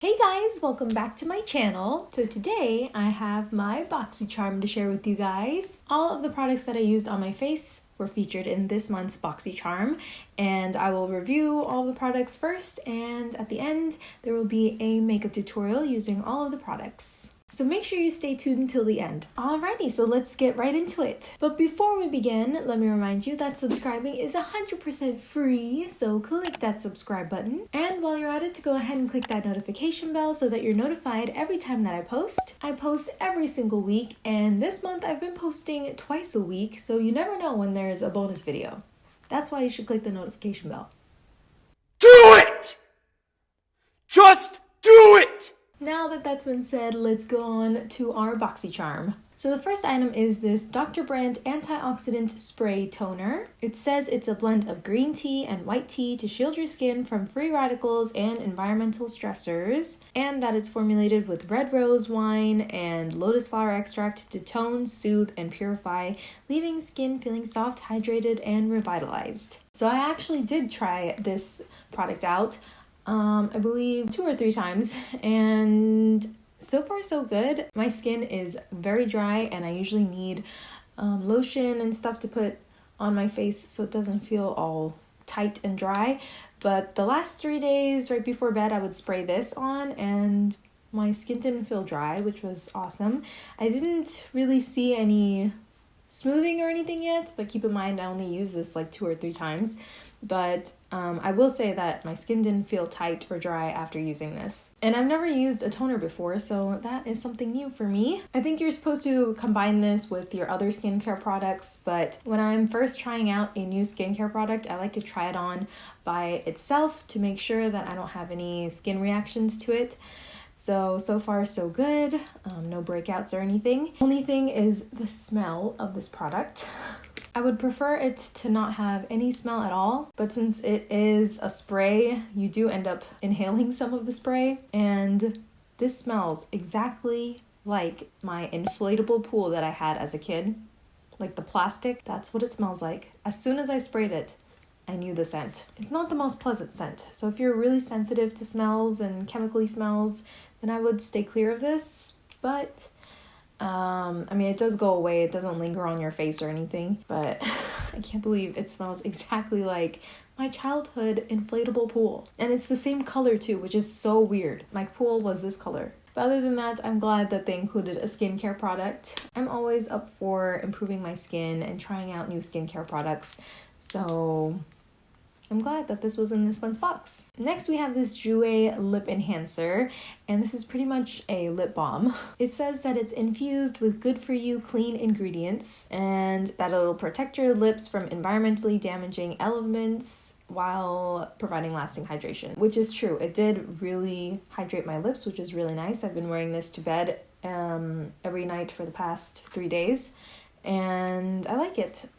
Hey guys, welcome back to my channel. So today I have my Boxycharm to share with you guys. All of the products that I used on my face were featured in this month's Boxycharm, and I will review all the products first, and at the end there will be a makeup tutorial using all of the products. So make sure you stay tuned until the end. Alrighty, so let's get right into it. But before we begin, let me remind you that subscribing is 100% free, so click that subscribe button. And while you're at it, go ahead and click that notification bell so that you're notified every time that I post. I post every single week, and this month I've been posting twice a week, so you never know when there's a bonus video. That's why you should click the notification bell. Do it! Just do it! Now that that's been said, let's go on to our Boxycharm. So the first item is this Dr. Brandt Antioxidant Spray Toner. It says it's a blend of green tea and white tea to shield your skin from free radicals and environmental stressors, and that it's formulated with red rose wine and lotus flower extract to tone, soothe, and purify, leaving skin feeling soft, hydrated, and revitalized. So I actually did try this product out. I believe 2 or 3 times, and so far so good. My skin is very dry and I usually need lotion and stuff to put on my face so it doesn't feel all tight and dry. But the last 3 days right before bed I would spray this on and my skin didn't feel dry, which was awesome. I didn't really see any smoothing or anything yet, but keep in mind I only used this like 2 or 3 times. But I will say that my skin didn't feel tight or dry after using this. And I've never used a toner before, so that is something new for me. I think you're supposed to combine this with your other skincare products, but when I'm first trying out a new skincare product, I like to try it on by itself to make sure that I don't have any skin reactions to it. So far so good. No breakouts or anything. Only thing is the smell of this product. I would prefer it to not have any smell at all, but since it is a spray, you do end up inhaling some of the spray, and this smells exactly like my inflatable pool that I had as a kid. Like the plastic, that's what it smells like. As soon as I sprayed it, I knew the scent. It's not the most pleasant scent, so if you're really sensitive to smells and chemically smells, then I would stay clear of this, but I mean, it does go away. It doesn't linger on your face or anything, but I can't believe it smells exactly like my childhood inflatable pool. And it's the same color too, which is so weird. My pool was this color. But other than that, I'm glad that they included a skincare product. I'm always up for improving my skin and trying out new skincare products, so I'm glad that this was in this month's box. Next, we have this Jouer lip enhancer, and this is pretty much a lip balm. It says that it's infused with good-for-you clean ingredients, and that it'll protect your lips from environmentally damaging elements while providing lasting hydration, which is true. It did really hydrate my lips, which is really nice. I've been wearing this to bed every night for the past 3 days. And I like it.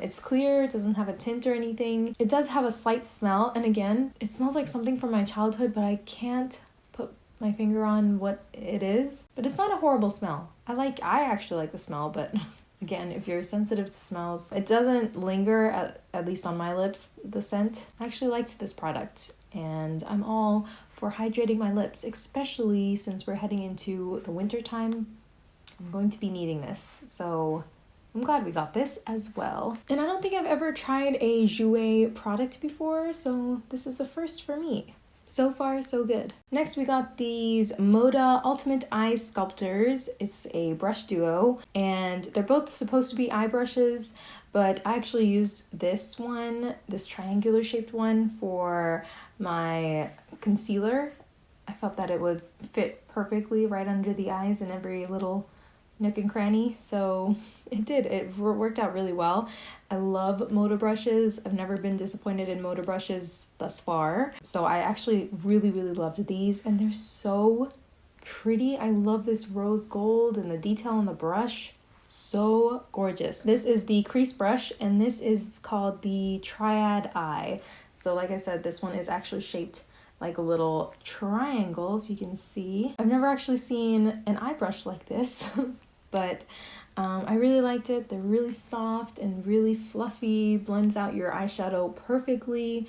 It's clear, it doesn't have a tint or anything. It does have a slight smell, and again, it smells like something from my childhood, but I can't put my finger on what it is. But it's not a horrible smell. I actually like the smell, but again, if you're sensitive to smells, it doesn't linger, at least on my lips, the scent. I actually liked this product, and I'm all for hydrating my lips, especially since we're heading into the winter time. I'm going to be needing this, so I'm glad we got this as well. And I don't think I've ever tried a Jouer product before, so this is a first for me. So far, so good. Next, we got these Moda Ultimate Eye Sculptors. It's a brush duo, and they're both supposed to be eye brushes, but I actually used this one, this triangular shaped one, for my concealer. I felt that it would fit perfectly right under the eyes in every little nook and cranny, so it did. It worked out really well. I love Moda brushes. I've never been disappointed in Moda brushes thus far, so I actually really loved these, and they're so pretty. I love this rose gold and the detail on the brush. So gorgeous. This is the crease brush, and this is called the Triad Eye. So like I said, this one is actually shaped like a little triangle, if you can see. I've never actually seen an eye brush like this, but I really liked it. They're really soft and really fluffy, blends out your eyeshadow perfectly.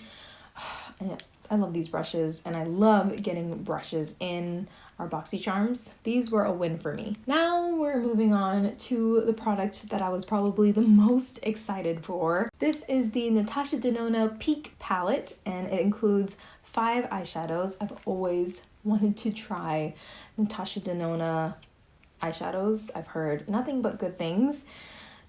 And I love these brushes, and I love getting brushes in our Boxycharms. These were a win for me. Now we're moving on to the product that I was probably the most excited for. This is the Natasha Denona Peak Palette, and it includes 5 eyeshadows. I've always wanted to try Natasha Denona eyeshadows. I've heard nothing but good things.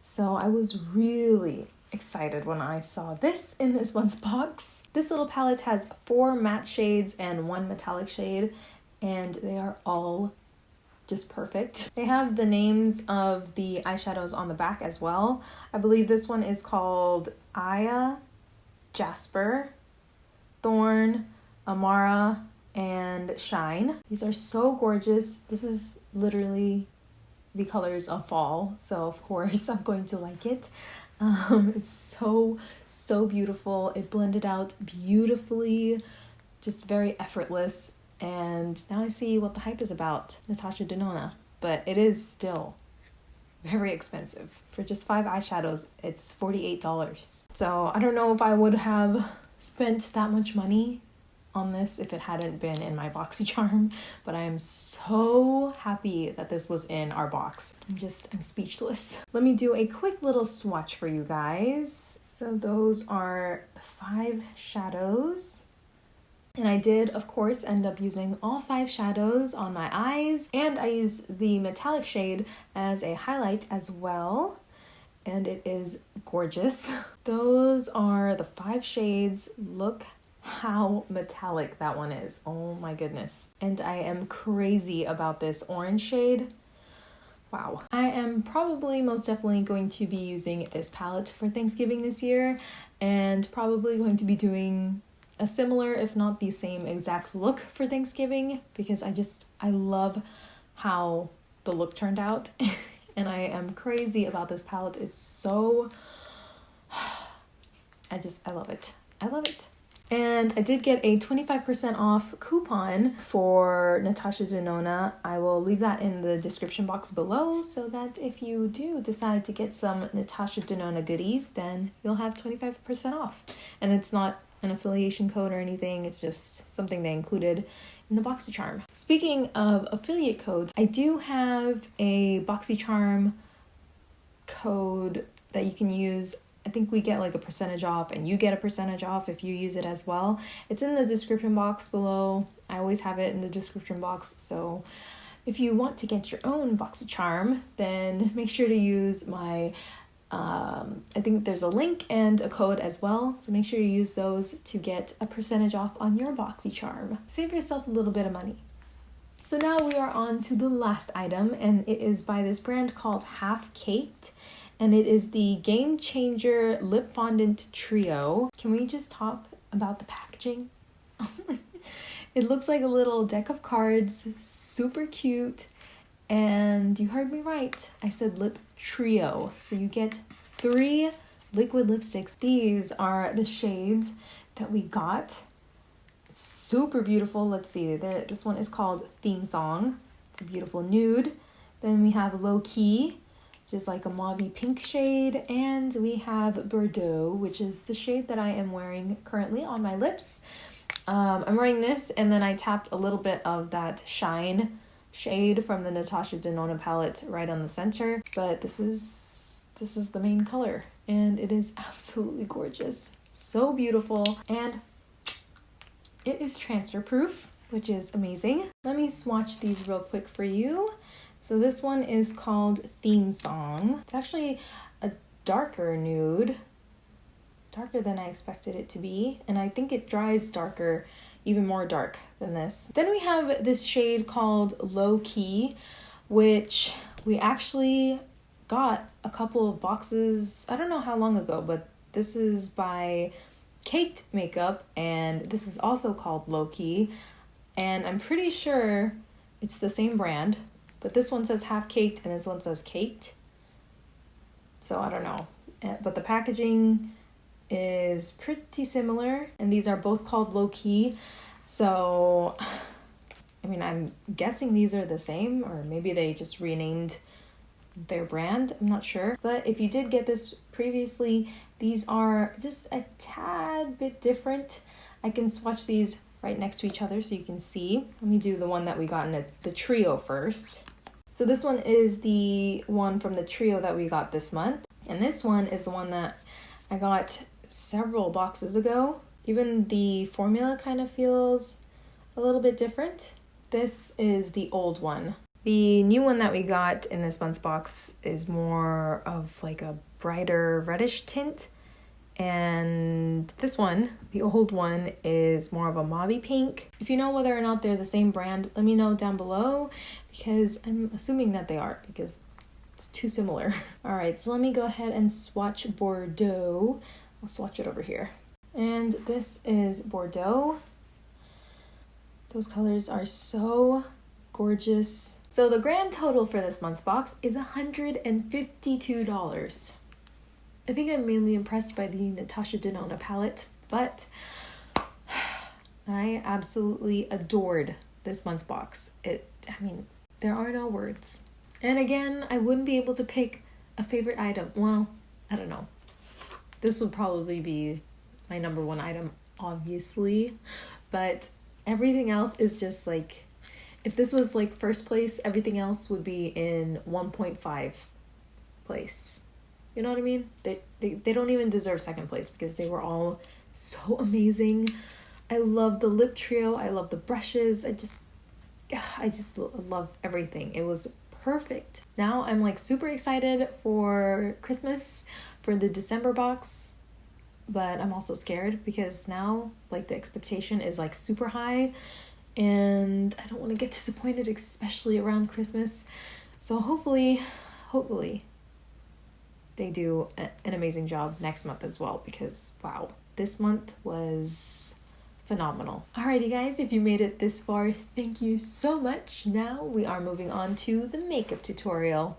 So I was really excited when I saw this in this one's box. This little palette has 4 matte shades and 1 metallic shade, and they are all just perfect. They have the names of the eyeshadows on the back as well. I believe this one is called Aya, Jasper, Thorn, Amara, and Shine. These are so gorgeous. This is literally the colors of fall, so of course I'm going to like it. It's so beautiful. It blended out beautifully, just very effortless. And now I see what the hype is about, Natasha Denona. But it is still very expensive. For just 5 eyeshadows, it's $48. So I don't know if I would have spent that much money on this if it hadn't been in my Boxycharm, but I am so happy that this was in our box. I'm speechless. Let me do a quick little swatch for you guys. So those are the 5 shadows. And I did, of course, end up using all 5 shadows on my eyes, and I used the metallic shade as a highlight as well, and it is gorgeous. Those are the 5 shades. Look how metallic that one is. Oh my goodness. And I am crazy about this orange shade. Wow. I am probably most definitely going to be using this palette for Thanksgiving this year, and probably going to be doing a similar, if not the same exact look for Thanksgiving, because I love how the look turned out. And I am crazy about this palette. It's so, I love it. I love it. And I did get a 25% off coupon for Natasha Denona. I will leave that in the description box below, so that if you do decide to get some Natasha Denona goodies, then you'll have 25% off. And it's not an affiliation code or anything, it's just something they included in the Boxycharm. Speaking of affiliate codes, I do have a Boxycharm code that you can use. I think we get like a percentage off, and you get a percentage off if you use it as well. It's in the description box below. I always have it in the description box, so if you want to get your own Boxycharm, then make sure to use my I think there's a link and a code as well, so make sure you use those to get a percentage off on your Boxycharm. Save yourself a little bit of money. So now we are on to the last item, and it is by this brand called Half Caked, and it is the Game Changer Lip Fondant Trio. Can we just talk about the packaging? It looks like a little deck of cards, super cute. And you heard me right, I said lip trio. So you get 3 liquid lipsticks. These are the shades that we got. It's super beautiful. Let's see, this one is called Theme Song. It's a beautiful nude. Then we have Low Key, which is like a mauvey pink shade. And we have Bordeaux, which is the shade that I am wearing currently on my lips. I'm wearing this, and then I tapped a little bit of that Shine shade from the Natasha Denona palette right on the center, but this is the main color, and it is absolutely gorgeous, so beautiful, and it is transfer proof, which is amazing. Let me swatch these real quick for you. So this one is called Theme Song. It's actually a darker nude, darker than I expected it to be, and I think it dries darker, even more dark than this. Then we have this shade called Low Key, which we actually got a couple of boxes, I don't know how long ago, but this is by Caked Makeup, and this is also called Low Key, and I'm pretty sure it's the same brand, but this one says Half Caked and this one says Caked, so I don't know. But the packaging is pretty similar, and these are both called Low Key, so I mean, I'm guessing these are the same, or maybe they just renamed their brand, I'm not sure. But if you did get this previously, these are just a tad bit different. I can swatch these right next to each other so you can see. Let me do the one that we got in the trio first. So this one is the one from the trio that we got this month. And this one is the one that I got several boxes ago. Even the formula kind of feels a little bit different. This is the old one. The new one that we got in this month's box is more of like a brighter reddish tint. And this one, the old one, is more of a mauvey pink. If you know whether or not they're the same brand, let me know down below, because I'm assuming that they are, because it's too similar. All right, so let me go ahead and swatch Bordeaux. I'll swatch it over here. And this is Bordeaux. Those colors are so gorgeous. So the grand total for this month's box is $152. I think I'm mainly impressed by the Natasha Denona palette, but I absolutely adored this month's box. I mean, there are no words. And again, I wouldn't be able to pick a favorite item. Well, I don't know. This would probably be my number one item, obviously, but everything else is just like, if this was like first place, everything else would be in 1.5 place. You know what I mean? They don't even deserve second place because they were all so amazing. I love the lip trio. I love the brushes. I just love everything. It was perfect. Now I'm like super excited for Christmas, for the December box, but I'm also scared because now like the expectation is like super high and I don't want to get disappointed, especially around Christmas. So hopefully they do an amazing job next month as well, because wow, this month was phenomenal. Alrighty guys, if you made it this far, thank you so much. Now we are moving on to the makeup tutorial.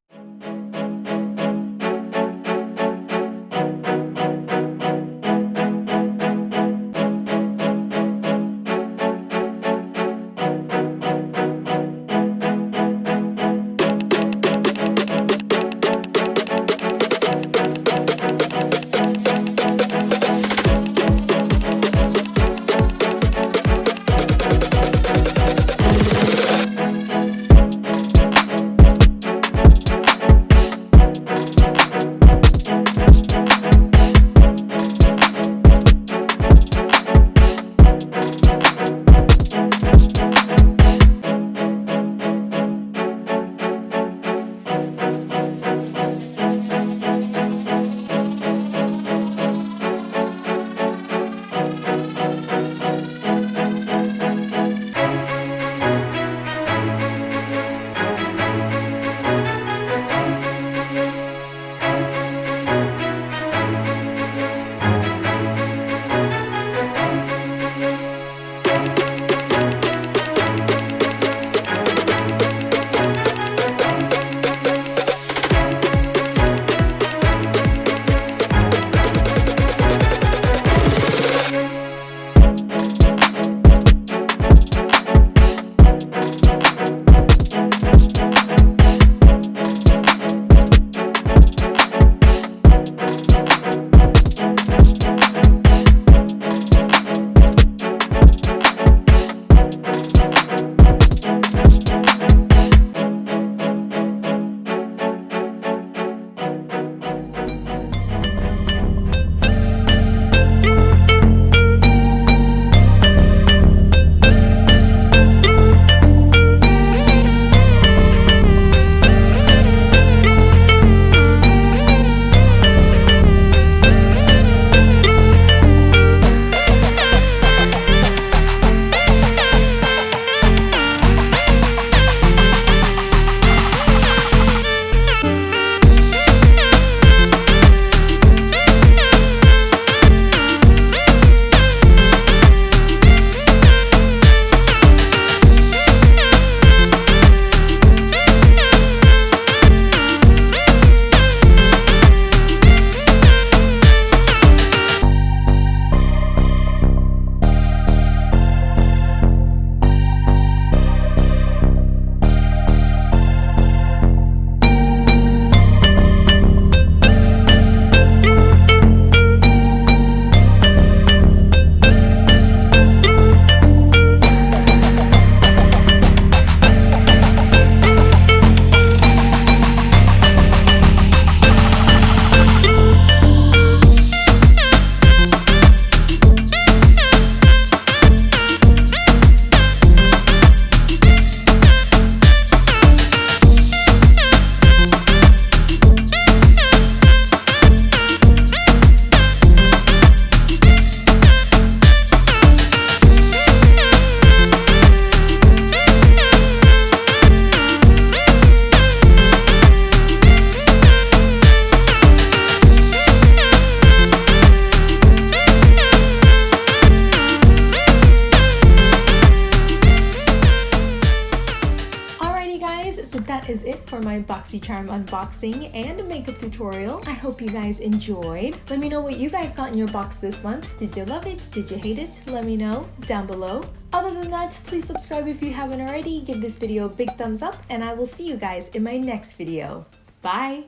so that is it for my Boxycharm unboxing and makeup tutorial. I hope you guys enjoyed. Let me know what you guys got in your box this month. Did you love it? Did you hate it? Let me know down below. Other than that, please subscribe if you haven't already. Give this video a big thumbs up, and I will see you guys in my next video. Bye!